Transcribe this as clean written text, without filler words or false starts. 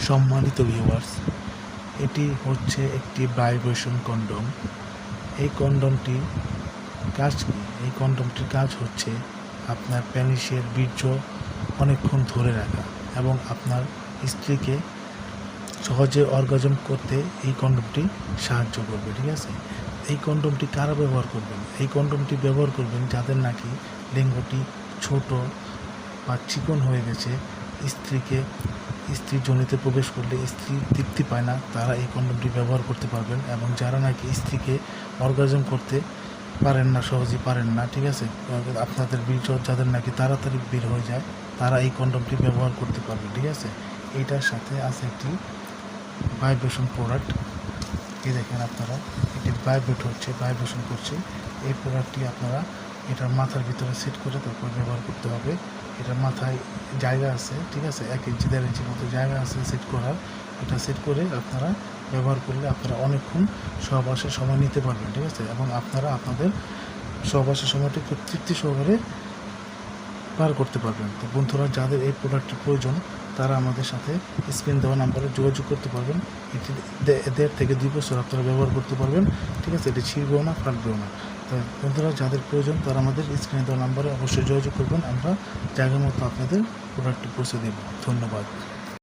সম্মানিত ভিউয়ার্স, এটি হচ্ছে একটি ভাইব্রেশন কন্ডম। এই কন্ডমটি কাজ কি? এই কন্ডমটির কাজ হচ্ছে আপনার পেনিসের বীর্য অনেকক্ষণ ধরে রাখা এবং আপনার স্ত্রীকে সহজে অর্গাজম করতে এই কন্ডমটি সাহায্য করবে। ঠিক আছে, এই কন্ডমটি কারা ব্যবহার করবেন? এই কন্ডমটি ব্যবহার করবেন যাদের নাকি লিঙ্গটি ছোট বা চিকন হয়ে গেছে, স্ত্রীর যোনিতে প্রবেশ করলে স্ত্রী তৃপ্তি পায় না, তারা এই কন্ডমটি ব্যবহার করতে পারবেন। এবং যারা নাকি স্ত্রীকে অর্গাজম করতে পারেন না, সহজেই পারেন না, ঠিক আছে, আপনাদের বীর্য যাদের নাকি তাড়াতাড়ি বের হয়ে যায়, তারা এই কন্ডমটি ব্যবহার করতে পারবে। ঠিক আছে, এইটার সাথে আছে একটি ভাইব্রেশন প্রোডাক্ট। এই দেখেন আপনারা, এটি ভাইব্রেশন করছে। এই প্রোডাক্টটি আপনারা এটার মাথার ভিতরে সেট করে তারপর ব্যবহার করতে হবে। এটার মাথায় জায়গা আছে, ঠিক আছে, 1 ইঞ্চি 1.5 ইঞ্চির মতো জায়গা আছে সেট করার। এটা সেট করে আপনারা ব্যবহার করলে আপনারা অনেকক্ষণ সহবাসের সময় নিতে পারবেন। ঠিক আছে, এবং আপনারা আপনাদের সহবাসের সময়টি খুব তৃপ্তি সহকারে পার করতে পারবেন। তো বন্ধুরা, যাদের এই প্রোডাক্টটি প্রয়োজন তারা আমাদের সাথে স্ক্রিন দেওয়া নাম্বারে যোগাযোগ করতে পারবেন। এটি 1.5 থেকে 2 বছর আপনারা ব্যবহার করতে পারবেন। ঠিক আছে, এটি ছিঁড়বেও না, ফাটবেও না। তো বন্ধুরা, যাদের প্রয়োজন তারা আমাদের স্ক্রিনে দেওয়া নাম্বারে অবশ্যই যোগাযোগ করবেন। আমরা জায়গা মতো আপনাদের প্রোডাক্টটি পৌঁছে দেব। ধন্যবাদ।